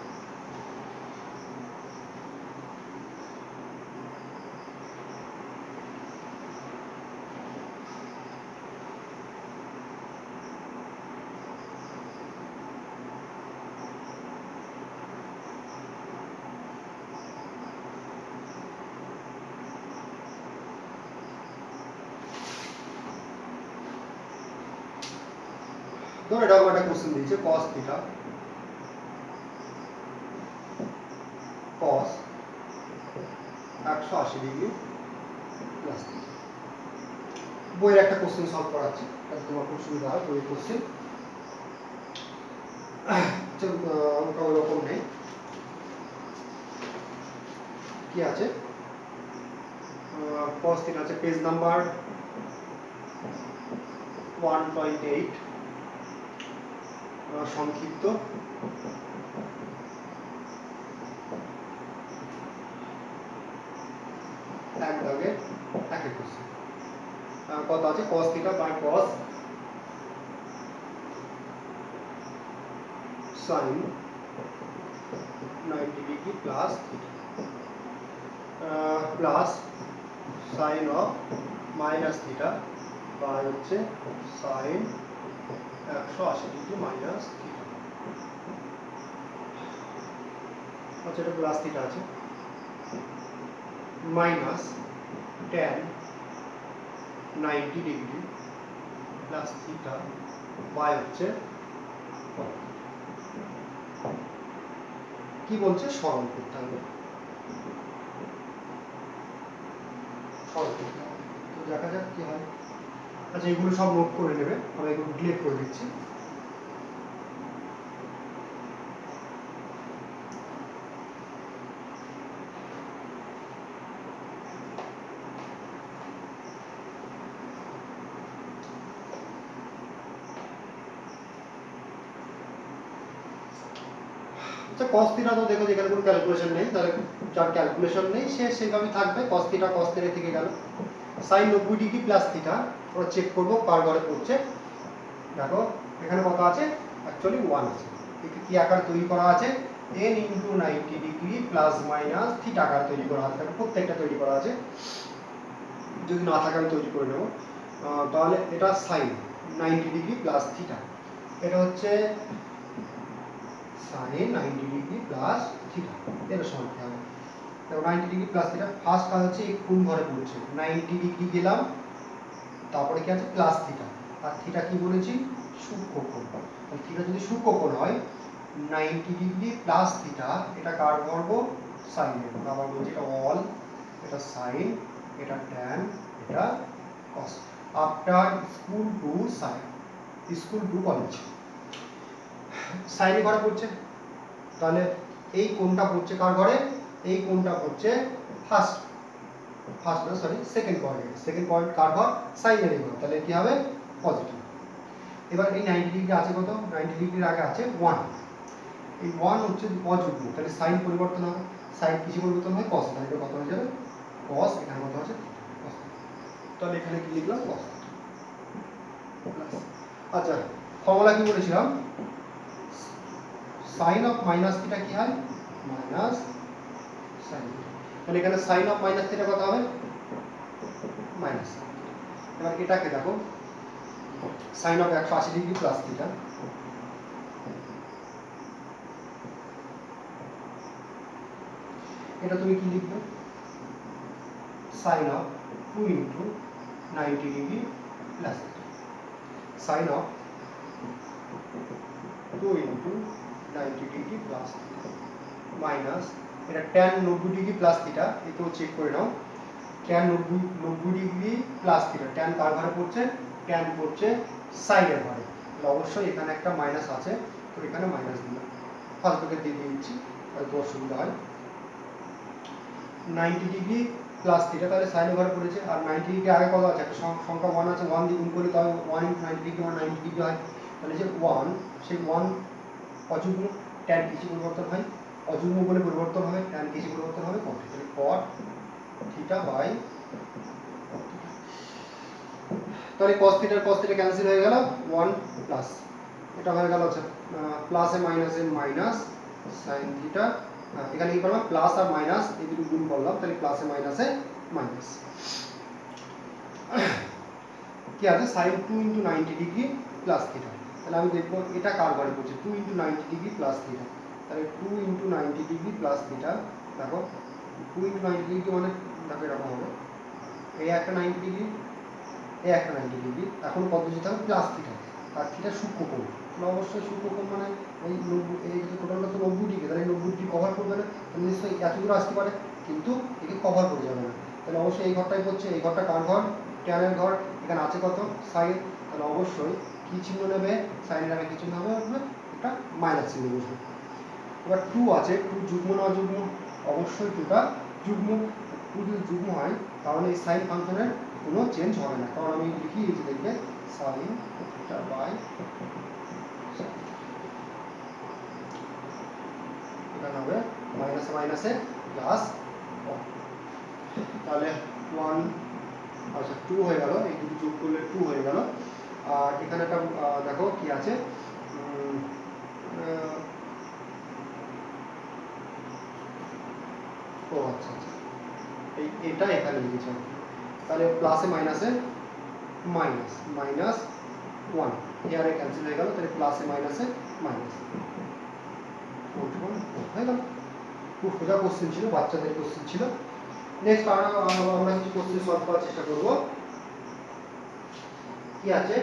ধরো এটা একটা কোশ্চেন দিয়েছে cos theta cos 180 degree plus theta. বইয়ের একটা কোশ্চেন সলভ করাচ্ছি, তাহলে তোমার খুব সুবিধা হয়। বইয়ের কোশ্চেন অঙ্ক ওরকম নেই। কি আছে, cos থিটা আছে পেজ নাম্বার 1.8, সংক্ষিপ্ত। এক দাগে একের কোশ্চেন কত আছে, cos theta by cos sin 90 degree plus theta plus sin of minus theta by হচ্ছে sin 180 ডিগ্রি মাইনাস থিটা। আচ্ছা, এটা প্লাস থিটা আছে, minus tan 90 degree plus theta by হচ্ছে কি বলছে, সরল করতে হবে, সরল করতে হবে। তো দেখা যাক কি হয়। আচ্ছা, এগুলো সব নোট করে নেবে, আমি এগুলো ডিলিট করে দিচ্ছি। আচ্ছা, cos থিটা তো দেখো এখানে কোনো ক্যালকুলেশন নেই, তাহলে যার ক্যালকুলেশন নেই সে সেভাবে থাকবে, cos থিটা থেকে গেল। sin 90 ডিগ্রি প্লাস থিটা ওরা চেক করব কার ঘরে পড়ছে। দেখো এখানে কত আছে, অ্যাকচুয়ালি 1 আছে। একে কি আকার তৈরি করা আছে, n into 90 degree plus minus theta আকার তৈরি করা আছে, প্রত্যেকটা তৈরি করা আছে। যদি না থাকে আমি তৈরি করে নেব। তাহলে এটা sin 90 ডিগ্রি প্লাস থিটা, এটা হচ্ছে sin 90 ডিগ্রি প্লাস থিটা, এর সমান কি হবে। দেখো 90 ডিগ্রি প্লাস থিটা, ফার্স্ট কাজ হচ্ছে এই কোণ ঘরে পড়ছে, 90 ডিগ্রি গেলাম, তারপরে কি আছে প্লাস থিটা, আর থিটা কি বলেছি, সূক্ষ্মকোণ। তাহলে থিটা যদি সূক্ষ্মকোণ হয়, 90 ডিগ্রি প্লাস থিটা, এটা কার বর্গ, sin এর। আবার বলছি এটা অল, এটা sin, এটা tan, এটা cos। After school to sin, school to college, sine ঘরে পড়ছে, তাহলে এই কোণটা পড়ছে কার ঘরে, এই কোণটা পড়ছে ফার্স্ট না সরি সেকেন্ড পয়েন্ট কার ঘর, সাইনের ঘর, তাহলে কি হবে পজিটিভ। এবার এই 90 ডিগ্রি আছে কত, 90 ডিগ্রির আগে আছে 1, এই 1 হচ্ছে অযুগ্ম, তাহলে সাইন পরিবর্তন হবে, সাইন কিছু পরিবর্তন হয় cos, তাহলে এটা কত হয়ে যাবে cos, এখানে কত আছে cos। তাহলে এখানে কি লিখলাম cos। আচ্ছা, ফর্মুলা কি বলেছিলাম, সাইন অফ মাইনাস থিটা কি হয়, মাইনাস সাইন থিটা, তাহলে এখানে সাইন অফ মাইনাস থিটা কত হবে, মাইনাস। এবার এটাকে দেখো, sine of 180 degree plus theta, এটা তুমি কি লিখবে, sine of 2 into 90 degree plus theta, sine of 2 into 90 degree plus theta minus, এটা tan 90 ডিগ্রি প্লাস থিটা, এটাও চেক করে নাও, tan 90 degree plus theta, tan কার ঘরে পড়ছে, tan পড়ছে সাইনের ঘরে, তাহলে অবশ্যই এখানে একটা মাইনাস আছে, তো এখানে মাইনাস দিলাম, ফার্স্ট ব্র্যাকেট দিয়ে দিচ্ছি তাহলে তোমার সুবিধা হয়। 90 ডিগ্রি প্লাস থিটা, তাহলে সাইনের ঘরে পড়েছে, আর 90 ডিগ্রি আগে কত আছে, একটা সংখ্যা 1 আছে, 1 দিয়ে গুণ করলে তবে 1 ইনটু 90 ডিগ্রি মানে 90 ডিগ্রি হয়, তাহলে যে 1, সেই 1 অযুগ্ম, tan কিছু পরিবর্তন হয়, অযুগ্ম বলে পরিবর্তন হবে, tan কিছু পরিবর্তন হবে cot, তাহলে cot থিটা বাই, তাহলে cos থিটা ক্যান্সেল হয়ে গেল, 1 প্লাস, এটা হয়ে গেল হচ্ছে প্লাসে মাইনাসে মাইনাস sin থিটা, এখানে কি করলাম প্লাস আর মাইনাস এই দুটো গুণ করলাম, তাহলে প্লাসে মাইনাসে মাইনাস, কি আছে sin 2 into 90 degree plus theta, তাহলে আমি দেখব এটা কার ঘরে পড়ছে, 2 ইনটু 90 ডিগ্রি প্লাস থিটা, তাহলে 2 ইনটু 90 ডিগ্রি প্লাস থিটা, দেখো 2 ইনটু 90 ডিগ্রি মানে দেখো এরকম হবে, এই একটা 90 ডিগ্রি, এই একটা 90 ডিগ্রি, এখন কত যেতে হবে প্লাস থিটা, আর থিটা সূক্ষ্মকোণ, তাহলে অবশ্যই সূক্ষ্মকোণ মানে ওই 90, এই টোটালটা তো 90 ডিগ্রি, তাহলে 90 ডিগ্রি কভার করবে না, তাহলে নিশ্চয়ই এত দূর আসতে পারে, কিন্তু একে কভার করে যাবে না। তাহলে অবশ্যই এই ঘরটাই পড়ছে, এই ঘরটা কার ঘর? ট্যানের ঘর। এখানে আছে কত? সাইন। তাহলে অবশ্যই কি চিহ্ন নেবে? সাইনের আগে কি চিহ্ন হবে? একটা মাইনাস চিহ্ন বসবে। এবার 2 আছে, 2 যুগ্ম না অযুগ্ম? অবশ্যই 2টা যুগ্ম। 2 যদি যুগ্ম হয় তাহলে এই সাইন ফাংশনের কোনো চেঞ্জ হবে না, কারণ আমি লিখি এই যে দেখবে সাইন থিটা বাই এখানে হবে মাইনাসে মাইনাসে প্লাস। তাহলে 1 আচ্ছা 2 হয়ে গেল, এই দুটো যোগ করলে 2 হয়ে গেল। আর এখানে একটা দেখো কি আছে, ও আচ্ছা আচ্ছা এটা এখানে লিখেছি। তাহলে প্লাসে মাইনাসে মাইনাস মাইনাস 1 এয়ারে ক্যান্সেল হয়ে গেল, তাহলে প্লাসে মাইনাসে মাইনাস হয়ে গেল। খুব সোজা কোশ্চেন ছিল, বাচ্চাদের কোশ্চেন ছিল। নেক্সট আমরা কিছু কোশ্চেন সলভ করার চেষ্টা করব। কি আছে?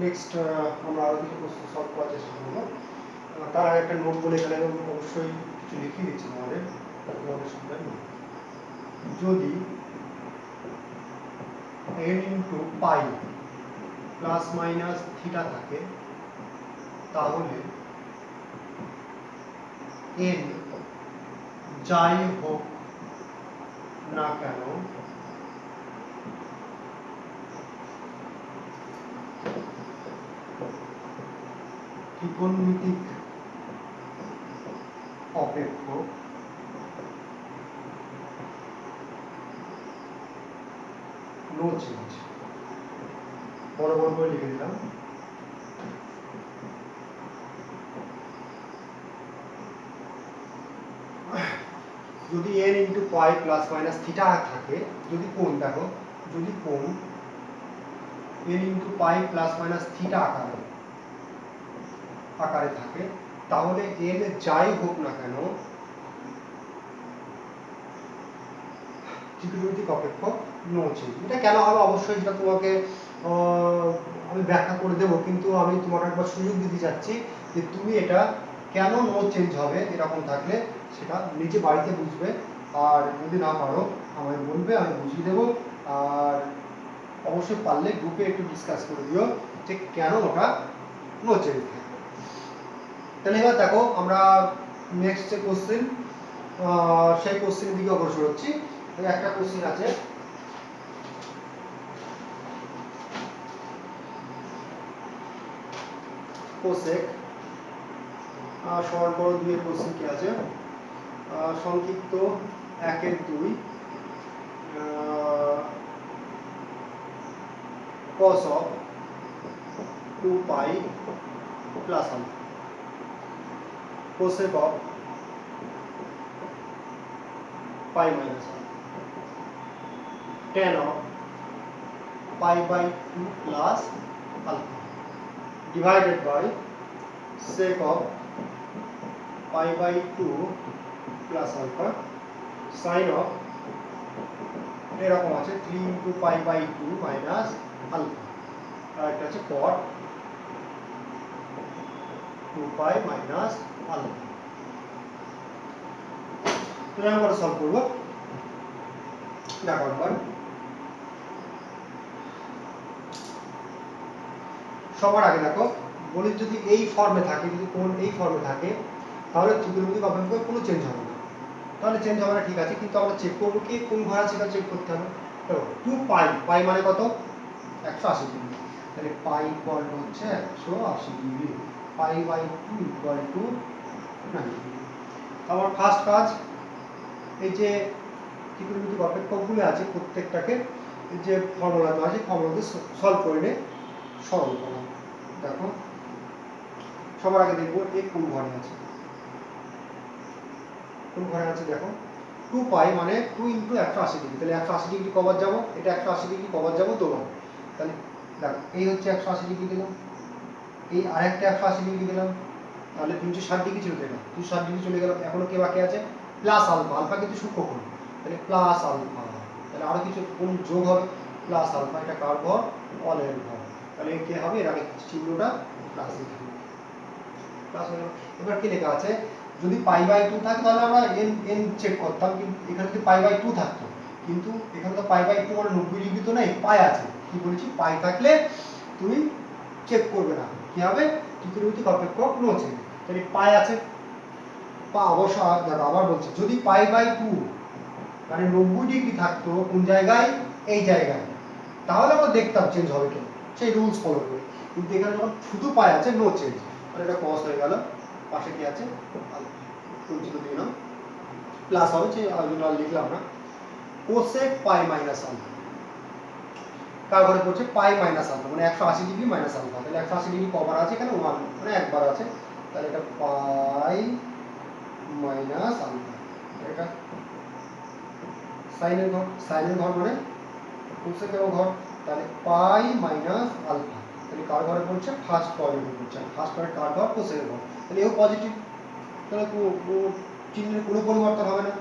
নেক্সট আমরা আরো কিছু কোশ্চেন সলভ করার চেষ্টা করব। তার আগে একটা নোট বলে এখানে অবশ্যই কিছু লিখে দিচ্ছি আমাদের সুবিধা নেই। যদি n ইন্টু পাই প্লাস মাইনাস থিটা থাকে, তাহলে n যাই হোক না কেন ত্রিকোণমিতিক অপেক্ষক নো চেঞ্জ। বড় বড় করে লিখে দিলাম। যদি n ইন্টু পাই প্লাস মাইনাস থিটা থাকে, যদি কোণ দেখো, যদি কোণ n ইন্টু পাই প্লাস মাইনাস থিটা আকারে থাকে, তাহলে n যাই হোক না কেন ত্রিকোণমিতিক অপেক্ষক নো চেঞ্জ। এটা কেন হবে অবশ্যই যেটা তোমাকে আমি ব্যাখ্যা করে দেবো, কিন্তু আমি তোমাকে একবার সুযোগ দিতে চাচ্ছি যে তুমি এটা কেন নো চেঞ্জ হবে এরকম থাকলে সেটা নিজে বাড়িতে বুঝবে, আর যদি না পারো আমায় বলবে, আমি বুঝিয়ে দেবো। আর অবশ্যই পারলে গ্রুপে একটু ডিসকাস করে দিও যে কেন ওটা নো চেঞ্জ থাকে। তাহলে এবার দেখো আমরা নেক্সট যে কোশ্চেন, সেই কোশ্চেনের দিকে অগ্রসর হচ্ছি। একটা কোশ্চেন আছে, কোসেক সমান করো 2 এর কোশ্চেন কি আছে, সংক্ষিপ্ত 1 এর 2 cos of 2 pi plus alpha, cosec of pi minus alpha, tan of pi by 2 plus alpha divided by sec of pi by 2 plus alpha, sin of এরকম আছে 3 into pi by 2 minus alpha, আর একটা আছে cot 2 pi minus alpha। তো আমরা solve করব। দেখো একবার সবার আগে দেখো বলি, যদি এই ফর্মে থাকে, যদি কোণ এই ফর্মে থাকে, তাহলে ত্রিকোণমিতিক অপেক্ষক কোনো চেঞ্জ হবে না। তাহলে চেঞ্জ হবে না, ঠিক আছে, কিন্তু আমরা চেক করবো কি কোন ঘর আছে সেটা চেক করতে হবে। তো 2 পাই, পাই মানে কত? 180 ডিগ্রি। তাহলে পাই ইকুয়াল টু হচ্ছে 180 degree, pi by 2 equal to 90 degree. আমার ফার্স্ট কাজ, এই যে ত্রিকোণমিতিক অপেক্ষকগুলো আছে প্রত্যেকটাকে যে ফর্মুলাটা আছে ফর্মুলাতে সলভ করে নে, সরল করা। দেখো সবার আগে দেখবো এ কোন ঘরে আছে, কোন ঘরে আছে দেখো 2 পাই মানে 2 ইন্টু 180 ডিগ্রি, তাহলে 180 ডিগ্রি কভার যাবো, এটা 180 ডিগ্রি কভার যাবো দোলন, তাহলে দেখো এই হচ্ছে 180 ডিগ্রি দিলাম, এই আরেকটা 180 ডিগ্রি দিলাম, তাহলে 360 ডিগ্রি চলে গেল, 360 ডিগ্রি চলে গেল, এখনো কে বাকি আছে প্লাস আলফা, আলফা কিন্তু সূক্ষ্মকোণ, তাহলে প্লাস আলফা, তাহলে আরো কিছু কোণ যোগ হবে প্লাস আলফা, এটা কার ঘর অলের ঘর, তাহলে কে হবে এর আগে চিহ্নটা প্লাস লিখে প্লাস হয়ে গেল। এবার কি লেখা আছে যদি পাই বাই 2 থাকে তাহলে আমরা এন এন চেক করতাম, কিন্তু এখানে যদি পাই বাই 2 থাকতো, কিন্তু এখানে তো পাই বাই 2 মানে 90 ডিগ্রি তো নেই, পাই আছে, কি বলেছি পাই থাকলে তুমি চেক করবে না, কি হবে ত্রিকোণমিতিক অপেক্ষক নো চেক, তাহলে পাই আছে পা অবশ্য দেখো আবার বলছি যদি পাই বাই 2 মানে 90 ডিগ্রি থাকতো কোন জায়গায় এই জায়গায়, তাহলে আমরা দেখতাম চেঞ্জ হবে কিনা, সেই রুলস ফলো করে, কিন্তু এখানে যখন শুধু পাই আছে নো চেঞ্জ, তাহলে এটা কস হয়ে গেল, পাশে কি আছে কুঞ্চিত দিয়ে নাও প্লাস হবে, সেই আর লিখলাম না, কোসেক পাই মাইনাস আলফা, কার ঘরে পড়ছে পাই মাইনাস আলফা মানে 180 ডিগ্রি মাইনাস আলফা, তাহলে 180 ডিগ্রি কভার আছে এখানে 1 মানে একবার আছে, তাহলে এটা পাই মাইনাস আলফা, এটা সাইনের ঘর, সাইনের ঘর মানে কোসেকের ঘর, তাহলে পাই মাইনাস আলফা, তাহলে কার ঘরে পড়ছে ফার্স্ট কোয়াড্রেন্টে পড়ছে, ফার্স্ট কোয়াড্রেন্ট কার ঘর কোসেকের ঘর, তাহলে এও পজিটিভ, তাহলে চিহ্নের কোনো পরিবর্তন হবে না।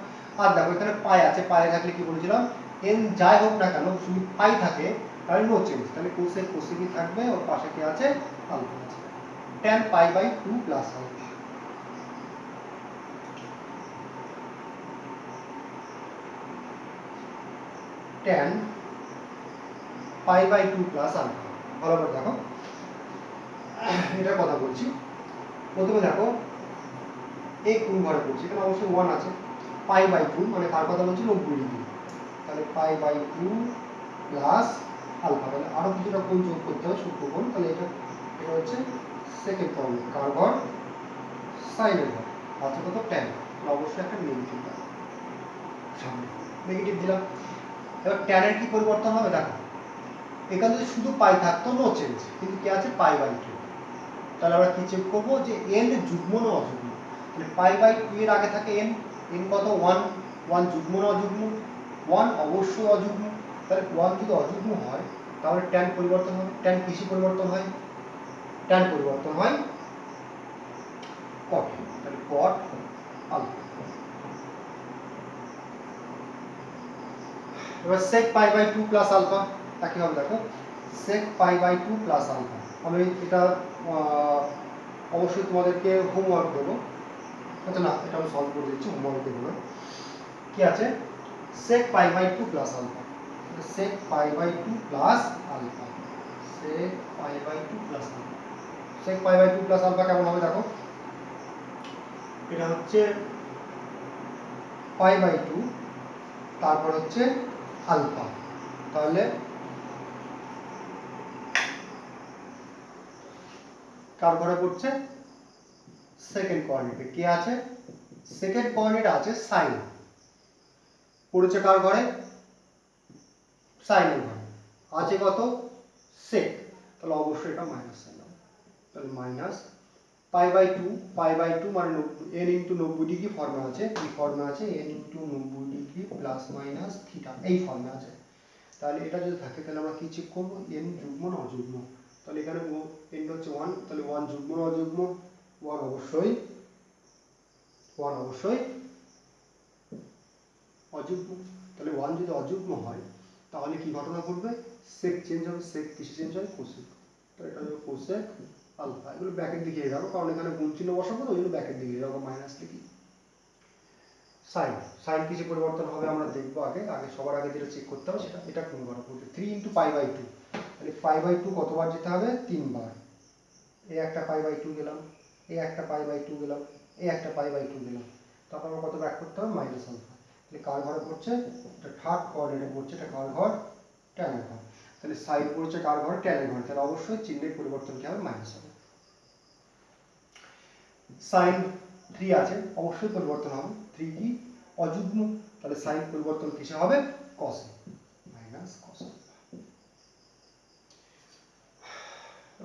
আর দেখো এখানে পাই আছে, পাই থাকলে কি বলেছিলাম এন যাই হোক না কেন শুধু পাই থাকে তাহলে নো চেঞ্জ, তাহলে কোসেক কোসেকই থাকবে, ওর পাশে কি আছে আলফা আছে, tan pi by 2 plus alpha, tan pi by 2 plus alpha. ভালো করে দেখো এটার কথা বলছি, প্রথমে দেখো এই কোন ঘরে পড়ছে, এখানে অবশ্যই 1 আছে, পাই বাই 2 মানে কার কথা বলছি 90 ডিগ্রি, তাহলে পাই বাই 2 প্লাস আলফা, তাহলে আরো কিছুটা কোণ যোগ করতে হবে সূক্ষ্মকোণ, তাহলে এটা এটা হচ্ছে সেকেন্ড কোয়াড্রেন্ট কার ঘর সাইনের ঘর, আছে কত tan, তাহলে অবশ্যই একটা নেগেটিভ সামনে নেগেটিভ দিলাম। এবার tan এর কি পরিবর্তন হবে দেখো, এখানে যদি শুধু পাই থাকতো নো চেঞ্জ, কিন্তু কি আছে পাই বাই 2, তাহলে আমরা কি চেক করব যে n যুগ্ম না অযুগ্ম, তাহলে পাই বাই 2 এর আগে থাকে n, n কত 1, 1 যুগ্ম না অযুগ্ম, 1 অবশ্যই অযুগ্ম, তাহলে 1 যদি অযুগ্ম হয় তাহলে tan পরিবর্তন হবে, tan কিসে পরিবর্তন হয়, tan পরিবর্তন হয় cot, তাহলে cot আলফা। এবার sec pi by 2 plus alpha একই হবে দেখো, sec pi by 2 plus alpha, আমি এটা অবশ্যই তোমাদেরকে হোমওয়ার্ক দেবো, আচ্ছা না এটা আমি সলভ করে দিচ্ছি, হোমওয়ার্ক দেবো না, কি আছে sec pi by 2 plus alpha, sec pi by 2 plus alpha, sec pi by 2 plus alpha, sec pi by 2 plus alpha কেমন হবে দেখো, এটা হচ্ছে পাই বাই 2 তারপর হচ্ছে আলফা, তাহলে কার ঘরে পড়ছে সেকেন্ড কোঅর্ডিনেটে, কি আছে সেকেন্ড কোঅর্ডিনেট আছে সাইন, পড়েছে কার ঘরে সাইনের ঘরে, আছে কত সেক, তাহলে অবশ্যই এটা মাইনাস সাইন হবে, তাহলে minus pi by 2, pi by 2 মানে n ইনটু 90 ডিগ্রি ফর্মে আছে, এই ফর্মে আছে n into 90 degree plus minus theta, এই ফর্মে আছে, তাহলে এটা যদি থাকে তাহলে আমরা কি চেক করব n যুগ্ম না অযুগ্ম, তাহলে এখানে n হচ্ছে 1, তাহলে 1 যুগ্ম না অযুগ্ম, 1 অবশ্যই অযুগ্ম, তাহলে 1 যদি অযুগ্ম হয় তাহলে কি ঘটনা ঘটবে সেক চেঞ্জ হবে, সেক কিসে চেঞ্জ হয় কোসেক, তো এটা হবে কোসেক আলফা, এগুলো ব্র্যাকেট দিকে যাবো কারণ এখানে গুণ চিহ্ন বসাবো তো ওই জন্য ব্র্যাকেট দিকে যাবো, মাইনাস লিখি। সাইন, সাইন কিসে পরিবর্তন হবে আমরা দেখবো, আগে আগে সবার আগে যেটা চেক করতে হবে সেটা এটা কোন বার পড়বে 3 ইনটু পাই বাই 2, তাহলে পাই বাই 2 কতবার যেতে হবে 3 বার, এই একটা পাই বাই 2 গেলাম, এই একটা পাই বাই 2 গেলাম, এই একটা পাই বাই 2 গেলাম, তারপর আমরা কত ব্যাক করতে হবে মাইনাস আলফা, তাহলে কার ঘরে পড়ছে এটা থার্ড কোঅর্ডিনেটে পড়ছে, এটা কার ঘর tan এর ঘর, তাহলে সাইন পড়ছে কার ঘর tan এর ঘর, তাহলে অবশ্যই চিহ্নের পরিবর্তন কি হবে মাইনাস হবে। সাইন 3 আছে অবশ্যই পরিবর্তন হবে, 3 কি অযুগ্ম, তাহলে সাইন পরিবর্তন কিসে হবে cos মাইনাস cos।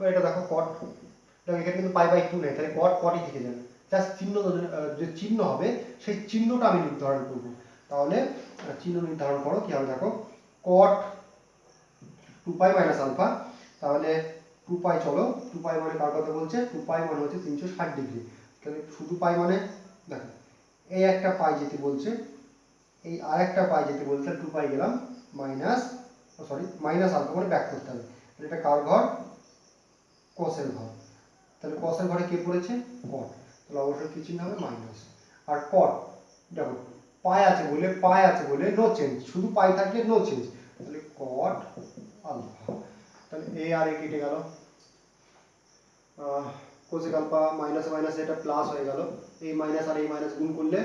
এবার এটা দেখো কট, দেখো এখানে কিন্তু পাই বাই টু নেই, তাহলে কট কটই থেকে যাবে, জাস্ট চিহ্ন যে চিহ্ন হবে সেই চিহ্নটা আমি নির্ধারণ করব। তাহলে চিহ্ন নির্ধারণ করো কি হবে দেখো, কট 2 পাই মাইনাস আলফা, তাহলে 2 পাই, চলো 2 পাই মানে কার কথা বলছে, 2 পাই মানে হচ্ছে 360 ডিগ্রি, তাহলে শুধু পাই মানে দেখো এই একটা পাই যেতে বলছে, এই আর একটা পাই যেতে বলছে, 2 পাই গেলাম মাইনাস, সরি মাইনাস আলফা মানে ব্যাক করতে হবে, তাহলে এটা কার ঘর, কোসের ঘর, তাহলে কোসের ঘরে কে পড়েছে, কট, তাহলে অবশ্যই কি চিহ্ন হবে, মাইনাস। আর কট দেখো পাই আছে বলে নো চেঞ্জ, শুধু পাই থাকলে নো চেঞ্জ, তাহলে কট আলফা, তাহলে এ আর এ কেটে গেল, কোসেক আলফা মাইনাস মাইনাস এটা প্লাস হয়ে গেল, এই মাইনাস আর এই মাইনাস গুণ করলে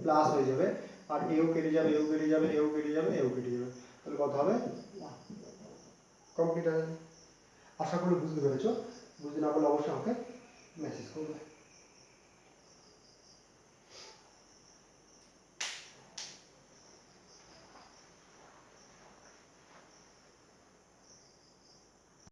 প্লাস হয়ে যাবে, আর এও কেটে যাবে, এও কেটে যাবে, এও কেটে যাবে, এও কেটে যাবে, তাহলে কত হবে, কমপ্লিট হয়ে যাবে। আশা করি বুঝতে পেরেছো, বুঝতে না পারলে অবশ্যই আমাকে মেসেজ করবে।